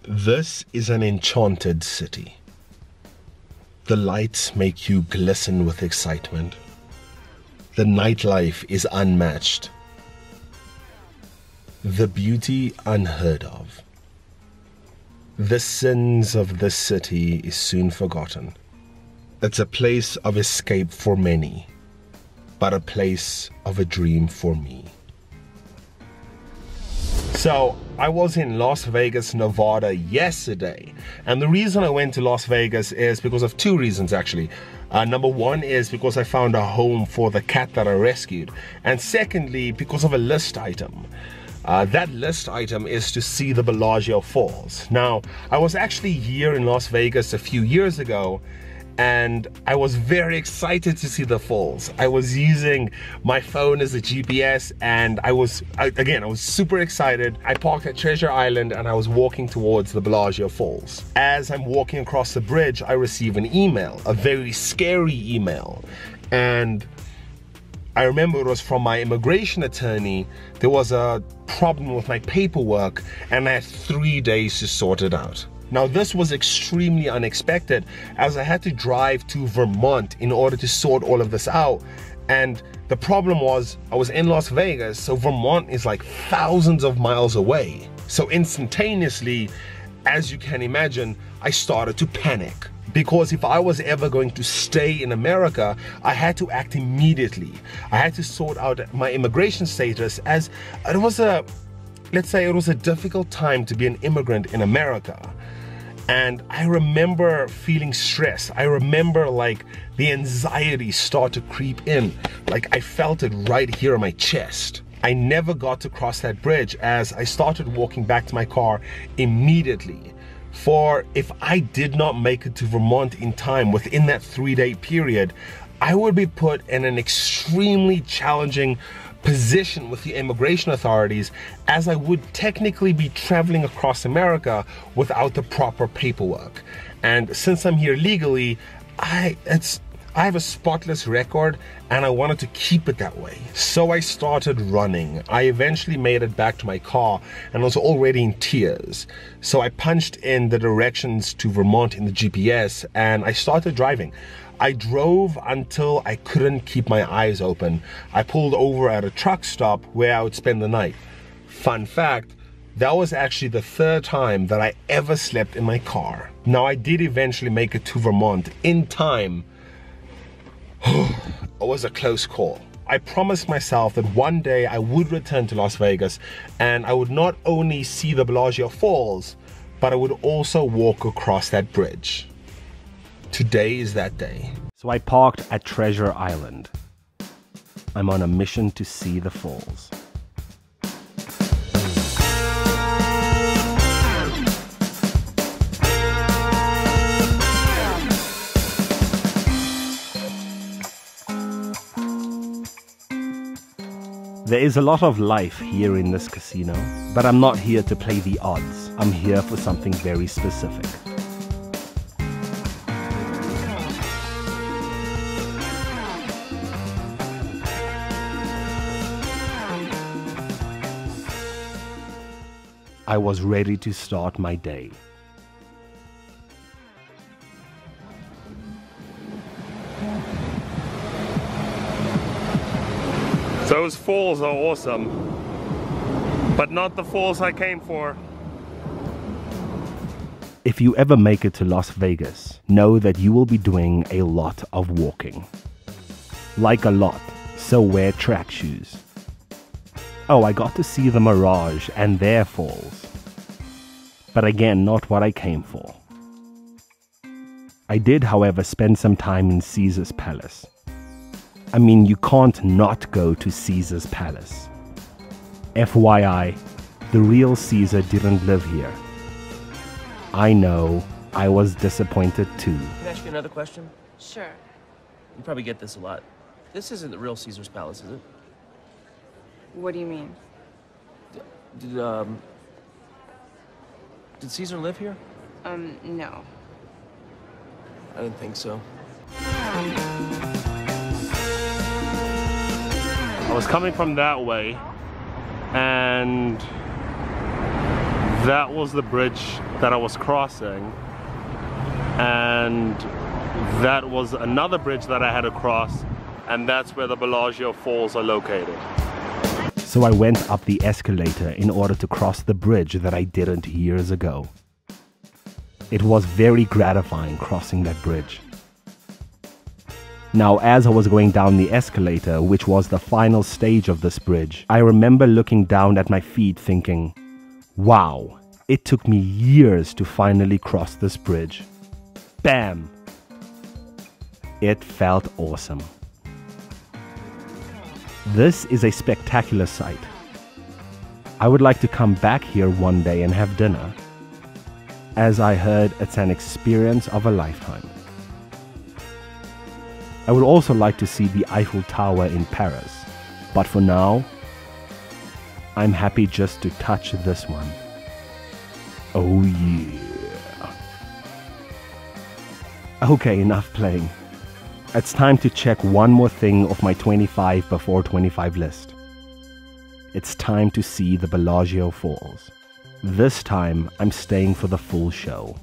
This is an enchanted city. The lights make you glisten with excitement. The nightlife is unmatched. The beauty unheard of. The sins of this city is soon forgotten. It's a place of escape for many, but a place of a dream for me. So, I was in Las Vegas, Nevada yesterday, and the reason I went to Las Vegas is because of two reasons actually. Number one is because I found a home for the cat that I rescued, and secondly, because of a list item. That list item is to see the Bellagio Falls. Now, I was actually here in Las Vegas a few years ago, and I was very excited to see the falls. I was using my phone as a GPS, and I was super excited. I parked at Treasure Island and I was walking towards the Bellagio Falls. As I'm walking across the bridge, I receive an email, a very scary email. And I remember it was from my immigration attorney. There was a problem with my paperwork and I had 3 days to sort it out. Now, this was extremely unexpected as I had to drive to Vermont in order to sort all of this out. And the problem was I was in Las Vegas, so Vermont is like thousands of miles away. So instantaneously, as you can imagine, I started to panic. Because if I was ever going to stay in America, I had to act immediately. I had to sort out my immigration status, as it was let's say it was a difficult time to be an immigrant in America. And I remember feeling stressed. I remember like the anxiety start to creep in. Like I felt it right here in my chest. I never got to cross that bridge as I started walking back to my car immediately. For if I did not make it to Vermont in time within that 3-day period, I would be put in an extremely challenging position with the immigration authorities, as I would technically be traveling across America without the proper paperwork. And since I'm here legally, I have a spotless record and I wanted to keep it that way. So I started running. I eventually made it back to my car and was already in tears. So I punched in the directions to Vermont in the GPS and I started driving. I drove until I couldn't keep my eyes open. I pulled over at a truck stop where I would spend the night. Fun fact, that was actually the 3rd time that I ever slept in my car. Now, I did eventually make it to Vermont in time. It was a close call. I promised myself that one day I would return to Las Vegas and I would not only see the Bellagio Falls, but I would also walk across that bridge. Today is that day. So I parked at Treasure Island. I'm on a mission to see the falls. There is a lot of life here in this casino, but I'm not here to play the odds. I'm here for something very specific. I was ready to start my day. Those falls are awesome, but not the falls I came for. If you ever make it to Las Vegas, know that you will be doing a lot of walking. Like a lot, so wear track shoes. Oh, I got to see the Mirage and their falls. But again, not what I came for. I did, however, spend some time in Caesar's Palace. I mean, you can't not go to Caesar's Palace. FYI, the real Caesar didn't live here. I know, I was disappointed too. Can I ask you another question? Sure. You probably get this a lot. This isn't the real Caesar's Palace, is it? What do you mean? Did Caesar live here? No. I didn't think so. I was coming from that way, and That was the bridge that I was crossing, and that was another bridge that I had to cross, and that's where the Bellagio Falls are located. So I went up the escalator in order to cross the bridge that I didn't years ago. It was very gratifying crossing that bridge. Now, as I was going down the escalator, which was the final stage of this bridge, I remember looking down at my feet thinking, wow, it took me years to finally cross this bridge. Bam! It felt awesome. This is a spectacular sight. I would like to come back here one day and have dinner, as I heard it's an experience of a lifetime. I would also like to see the Eiffel Tower in Paris, but for now, I'm happy just to touch this one. Oh yeah. Okay, enough playing. It's time to check one more thing off my 25 before 25 list. It's time to see the Bellagio Falls. This time, I'm staying for the full show.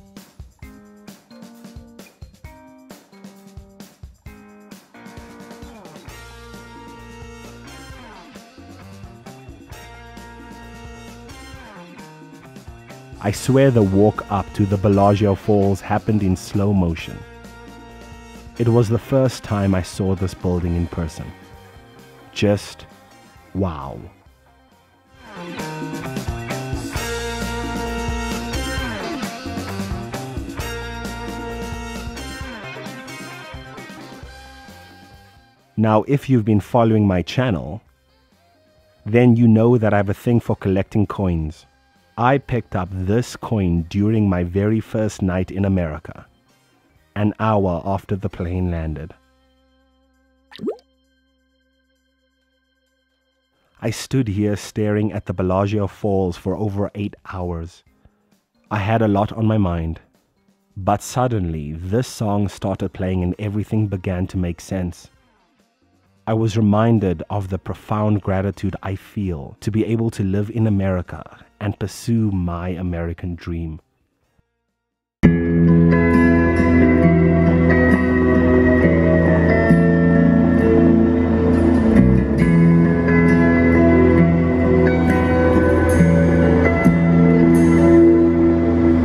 I swear the walk up to the Bellagio Falls happened in slow motion. It was the first time I saw this building in person. Just wow. Now, if you've been following my channel, then you know that I have a thing for collecting coins. I picked up this coin during my very first night in America, an hour after the plane landed. I stood here staring at the Bellagio Falls for over 8 hours. I had a lot on my mind, but suddenly this song started playing and everything began to make sense. I was reminded of the profound gratitude I feel to be able to live in America and pursue my American dream.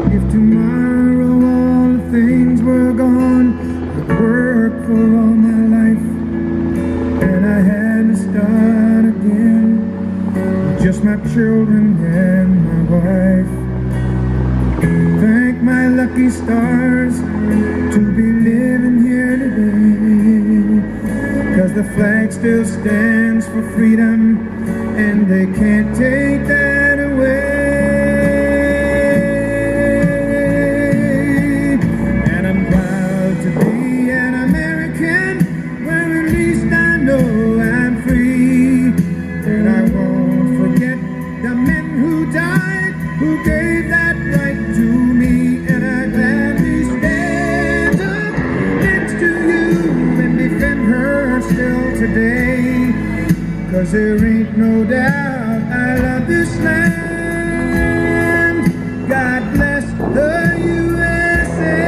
If tomorrow all the things were gone, I'd work for all my life, and I had to start again with just my children and my wife. Thank my lucky stars to be living here today, 'cause the flag still stands for freedom and they can't take that away. And I'm proud to be an American, where at least I know I'm free. And I won't forget the men who died, who gave that right to me. And I gladly stand up next to you and defend her still today, 'cause there ain't no doubt I love this land. God bless the USA.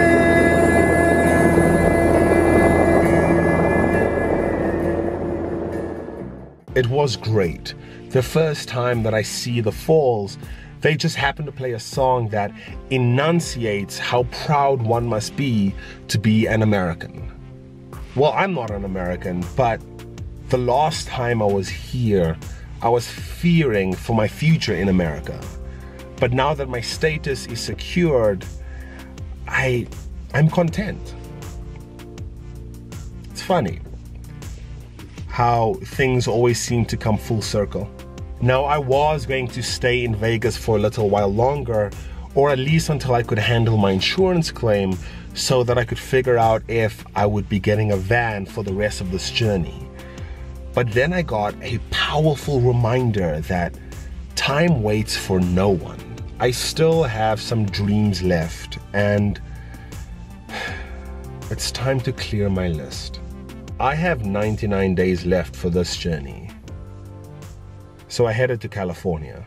It was great. The first time that I see the falls, they just happen to play a song that enunciates how proud one must be to be an American. Well, I'm not an American, but the last time I was here, I was fearing for my future in America. But now that my status is secured, I'm content. It's funny how things always seem to come full circle. Now, I was going to stay in Vegas for a little while longer, or at least until I could handle my insurance claim, so that I could figure out if I would be getting a van for the rest of this journey. But then I got a powerful reminder that time waits for no one. I still have some dreams left, and it's time to clear my list. I have 99 days left for this journey. So I headed to California.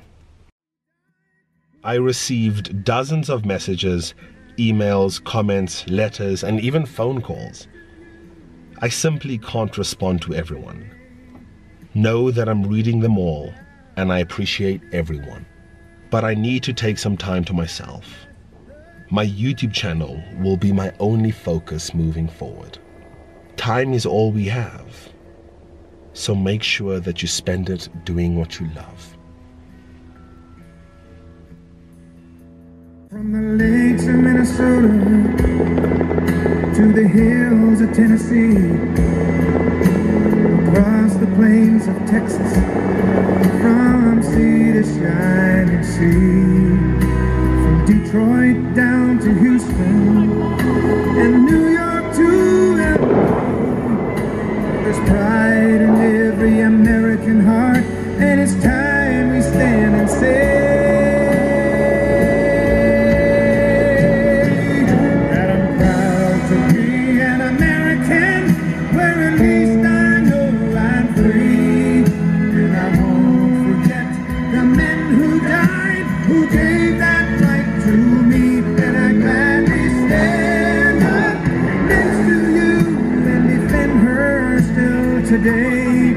I received dozens of messages, emails, comments, letters, and even phone calls. I simply can't respond to everyone. Know that I'm reading them all, and I appreciate everyone. But I need to take some time to myself. My YouTube channel will be my only focus moving forward. Time is all we have, so make sure that you spend it doing what you love. From the lakes of Minnesota to the hills of Tennessee, across the plains of Texas, from sea to shining sea, from Detroit down to Houston and New York to LA. There's pride in every American heart, and it's time we stand and say today,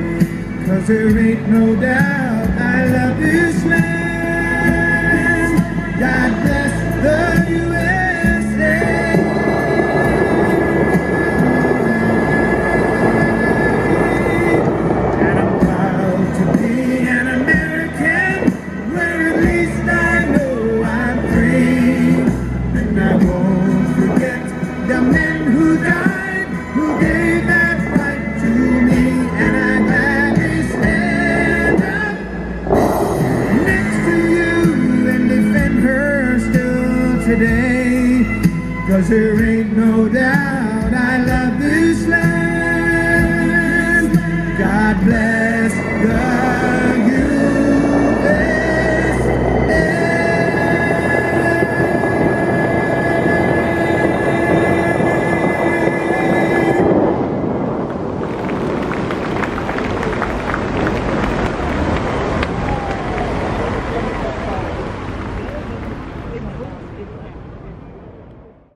'cause there ain't no doubt I love this land. God bless the USA. And I'm proud to be an American, where at least I know I'm free. And I won't forget the men who died, who gave that right to me. And I gladly stand up next to you and defend her still today, 'cause there ain't no doubt